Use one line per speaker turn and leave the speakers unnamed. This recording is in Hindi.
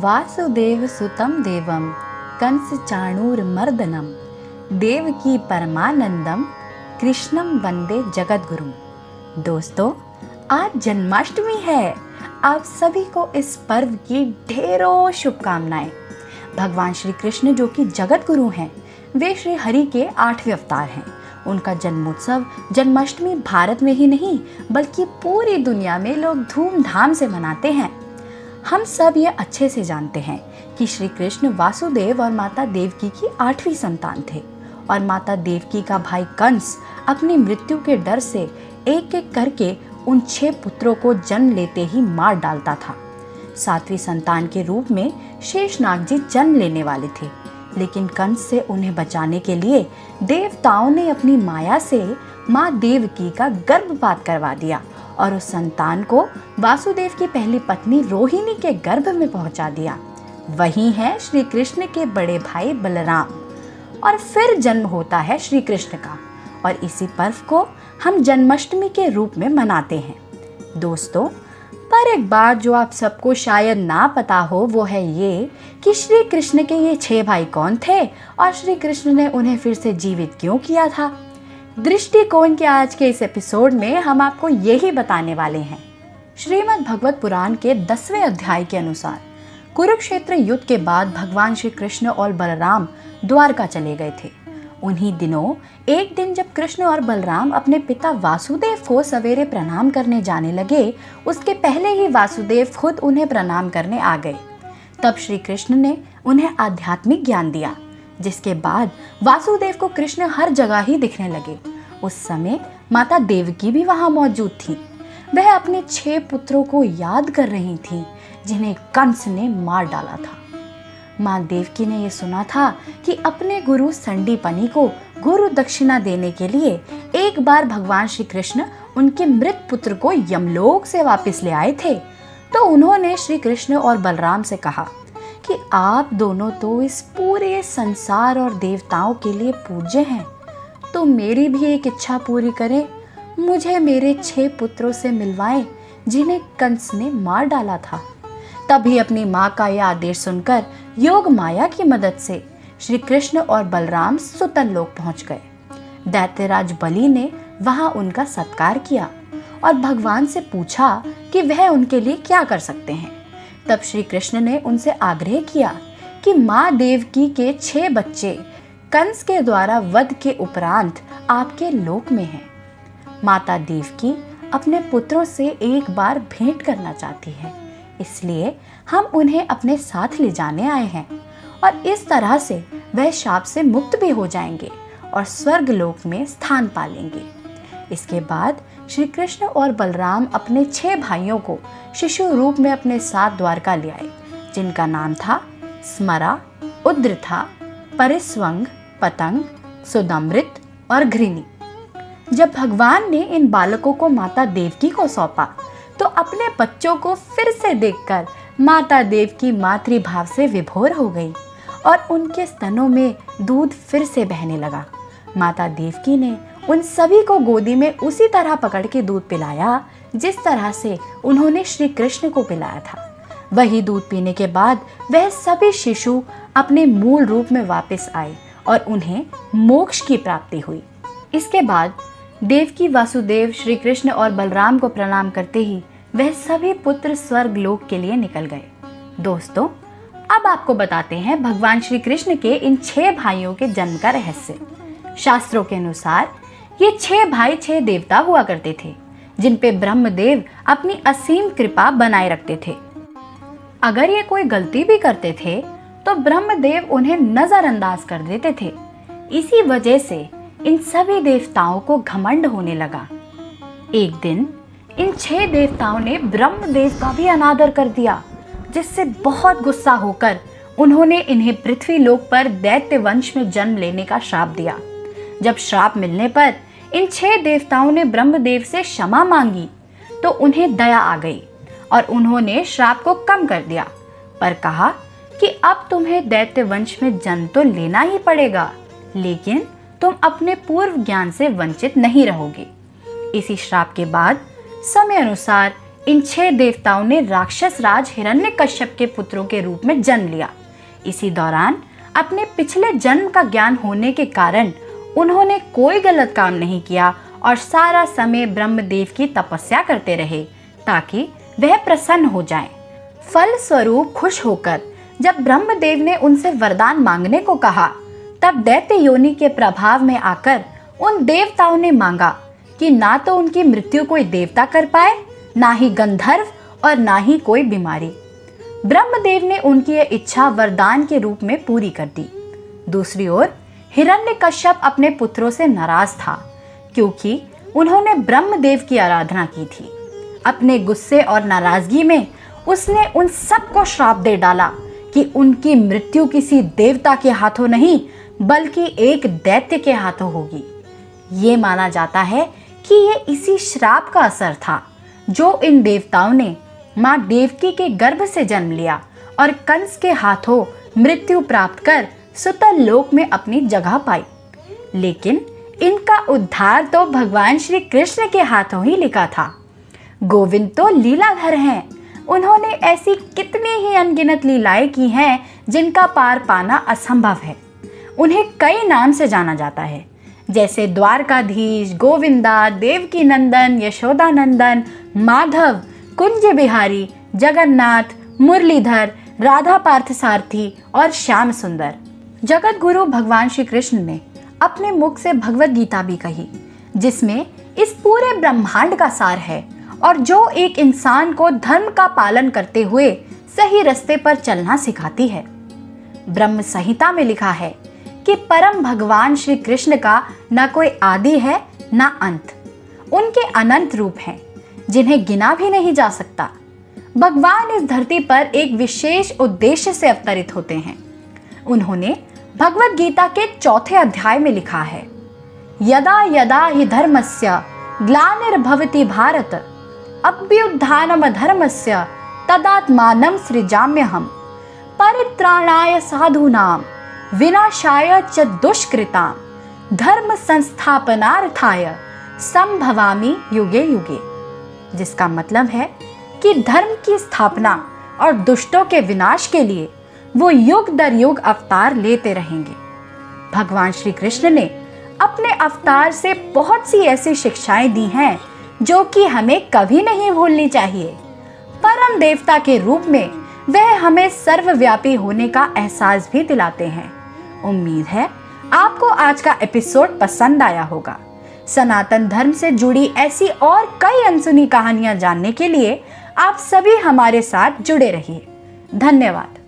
वासुदेव सुतं देवं कंस चाणूरमर्दनम देवकी परमानंदम कृष्णम वंदे जगद्गुरुम। दोस्तों, आज जन्माष्टमी है। आप सभी को इस पर्व की ढेरों शुभकामनाएं। भगवान श्री कृष्ण जो कि जगत गुरु हैं, वे श्री हरि के 8वें अवतार हैं। उनका जन्मोत्सव जन्माष्टमी भारत में ही नहीं बल्कि पूरी दुनिया में लोग धूमधाम से मनाते हैं। हम सब ये अच्छे से जानते हैं कि श्री कृष्ण वासुदेव और माता देवकी की 8वीं संतान थे और माता देवकी का भाई कंस अपनी मृत्यु के डर से एक एक करके उन 6 पुत्रों को जन्म लेते ही मार डालता था। 7वीं संतान के रूप में शेषनाग जी जन्म लेने वाले थे, लेकिन कंस से उन्हें बचाने के लिए देवताओं ने अपनी माया से माँ देवकी का गर्भपात करवा दिया और उस संतान को वासुदेव की पहली पत्नी रोहिणी के गर्भ में पहुंचा दिया। वही है श्री कृष्ण के बड़े भाई बलराम, और फिर जन्म होता है श्री कृष्ण का, और इसी पर्व को हम जन्माष्टमी के रूप में मनाते हैं। दोस्तों, पर एक बात जो आप सबको शायद ना पता हो वो है ये कि श्री कृष्ण के ये 6 भाई कौन थे और श्री कृष्ण ने उन्हें फिर से जीवित क्यों किया था। दृष्टिकोण के आज के इस एपिसोड में हम आपको यही बताने वाले हैं। श्रीमद् भगवत पुराण के 10वें अध्याय के अनुसार कुरुक्षेत्र युद्ध के बाद भगवान श्री कृष्ण और बलराम द्वारका चले गए थे। उन्हीं दिनों एक दिन जब कृष्ण और बलराम अपने पिता वासुदेव को सवेरे प्रणाम करने जाने लगे, उसके पहले ही वासुदेव खुद उन्हें प्रणाम करने आ गए। तब श्री कृष्ण ने उन्हें आध्यात्मिक ज्ञान दिया, जिसके बाद वासुदेव को कृष्ण हर जगह ही दिखने लगे। उस समय माता देवकी भी वहां मौजूद थी। वह अपने 6 पुत्रों को याद कर रही थी जिन्हें कंस ने मार डाला था। माँ देवकी ने यह सुना था कि अपने गुरु संडीपनी को गुरु दक्षिणा देने के लिए एक बार भगवान श्री कृष्ण उनके मृत पुत्र को यमलोक से वापस ले आए थे। तो उन्होंने श्री कृष्ण और बलराम से कहा कि आप दोनों तो इस पूरे संसार और देवताओं के लिए पूज्य हैं, तो मेरी भी एक इच्छा पूरी करें, मुझे मेरे 6 पुत्रों से मिलवाएं जिन्हें कंस ने मार डाला था। तभी अपनी माँ का यह आदेश सुनकर योग माया की मदद से श्री कृष्ण और बलराम सुतन लोक पहुंच गए। दैत्यराज बलि ने वहां उनका सत्कार किया और भगवान से पूछा कि वह उनके लिए क्या कर सकते हैं। तब श्री कृष्ण ने उनसे आग्रह किया कि माँ देवकी के 6 बच्चे कंस के द्वारा वध के उपरांत आपके लोक में हैं। माता देवकी अपने पुत्रों से एक बार भेंट करना चाहती है, इसलिए हम उन्हें अपने साथ ले जाने आए हैं, और इस तरह से वह शाप से मुक्त भी हो जाएंगे और स्वर्ग लोक में स्थान पालेंगे। इसके बाद श्री कृष्ण और बलराम अपने 6 भाइयों को शिशु रूप में अपने साथ द्वारका ले आए, जिनका नाम था स्मरा, उद्रथा, परिस्वंग, पतंग, सुदमृत और घृणी। जब भगवान ने इन बालकों को माता देवकी को सौंपा तो अपने बच्चों को फिर से देखकर माता देवकी मातृभाव से विभोर हो गई और उनके स्तनों में दूध फिर से बहने लगा। माता देवकी ने उन सभी को गोदी में उसी तरह पकड़ के दूध पिलाया जिस तरह से उन्होंने श्री कृष्ण को पिलाया था। वही दूध पीने के बाद वह सभी शिशु अपने मूल रूप में वापस आए और उन्हें मोक्ष की प्राप्ति हुई। इसके बाद देवकी वासुदेव, श्री कृष्ण और बलराम को प्रणाम करते ही वह सभी पुत्र स्वर्ग लोक के लिए निकल गए। दोस्तों, अब आपको बताते हैं भगवान श्री कृष्ण के इन 6 भाइयों के जन्म का रहस्य। शास्त्रों के अनुसार ये 6 भाई 6 देवता हुआ करते थे, जिन पे ब्रह्मदेव अपनी असीम कृपा बनाए रखते थे। अगर ये कोई गलती भी करते थे तो ब्रह्मदेव उन्हें नजरअंदाज कर देते थे। इसी वजह से इन सभी देवताओं को घमंड होने लगा। एक दिन इन 6 देवताओं ने ब्रह्मदेव का भी अनादर कर दिया, जिससे बहुत गुस्सा होकर उन्होंने इन्हें पृथ्वी लोक पर दैत्य वंश में जन्म लेने का श्राप दिया। जब श्राप मिलने पर इन 6 देवताओं ने ब्रह्मदेव से क्षमा मांगी तो उन्हें दया आ गई और उन्होंने श्राप को कम कर दिया, पर कहा कि अब तुम्हें दैत्य वंश में जन्म तो लेना ही पड़ेगा, लेकिन तुम अपने पूर्व ज्ञान से वंचित नहीं रहोगे। इसी श्राप के बाद समय अनुसार इन 6 देवताओं ने राक्षस राज हिरण्यकश्यप के पुत्रों के रूप में जन्म लिया। इसी दौरान अपने पिछले जन्म का ज्ञान होने के कारण उन्होंने कोई गलत काम नहीं किया और सारा समय ब्रह्मदेव की तपस्या करते रहे ताकि वह प्रसन्न हो जाएं। फल स्वरूप खुश होकर जब ब्रह्मदेव ने उनसे वरदान मांगने को कहा, तब दैत्य योनि के प्रभाव में आकर उन देवताओं ने मांगा कि ना तो उनकी मृत्यु कोई देवता कर पाए, ना ही गंधर्व और ना ही कोई बीमारी। ब्रह्मदेव ने उनकी यह इच्छा वरदान के रूप में पूरी कर दी। दूसरी ओर हिरण्यकश्यप अपने पुत्रों से नाराज था क्योंकि उन्होंने ब्रह्मदेव की आराधना की थी। अपने गुस्से और नाराजगी में उसने उन सबको श्राप दे डाला कि उनकी मृत्यु किसी देवता के हाथों नहीं बल्कि एक दैत्य के हाथों होगी। ये माना जाता है कि ये इसी श्राप का असर था जो इन देवताओं ने माँ देवकी के गर्भ से जन्म लिया और कंस के हाथों मृत्यु प्राप्त कर सुतल लोक में अपनी जगह पाई। लेकिन इनका उद्धार तो भगवान श्री कृष्ण के हाथों ही लिखा था। गोविंद तो लीलाधर हैं। उन्होंने ऐसी कितनी ही अनगिनत लीलाएं की हैं जिनका पार पाना असंभव है। उन्हें कई नाम से जाना जाता है, जैसे द्वारकाधीश, गोविंदा, देवकी नंदन, यशोदा नंदन, माधव, कुंज बिहारी, जगन्नाथ, मुरलीधर, राधा पार्थसारथी और श्याम सुंदर। जगत गुरु भगवान श्री कृष्ण ने अपने मुख से भगवत गीता भी कही, जिसमें इस पूरे ब्रह्मांड का सार है और जो एक इंसान को धर्म का पालन करते हुए सही रास्ते पर चलना सिखाती है। ब्रह्म संहिता में लिखा है कि परम भगवान श्री कृष्ण का न कोई आदि है न अंत। उनके अनंत रूप हैं जिन्हें गिना भी नहीं जा सकता। भगवान इस धरती पर एक विशेष उद्देश्य से अवतरित होते हैं। उन्होंने भगवत गीता के 4 अध्याय में लिखा है, यदा यदा हि धर्मस्य ग्लानिर्भवति भारत अभ्युत्थानम धर्मस्य तदात्मानं सृजाम्यहम् परित्राणाय साधूनां विनाशाय च दुष्कृतां धर्म संस्थापनार्थाय संभवामि युगे युगे। जिसका मतलब है कि धर्म की स्थापना और दुष्टों के विनाश के लिए वो युग दर युग अवतार लेते रहेंगे। भगवान श्री कृष्ण ने अपने अवतार से बहुत सी ऐसी शिक्षाएं दी हैं जो कि हमें कभी नहीं भूलनी चाहिए। परम देवता के रूप में वह हमें सर्वव्यापी होने का एहसास भी दिलाते हैं। उम्मीद है आपको आज का एपिसोड पसंद आया होगा। सनातन धर्म से जुड़ी ऐसी और कई अनसुनी कहानियां जानने के लिए आप सभी हमारे साथ जुड़े रहिए। धन्यवाद।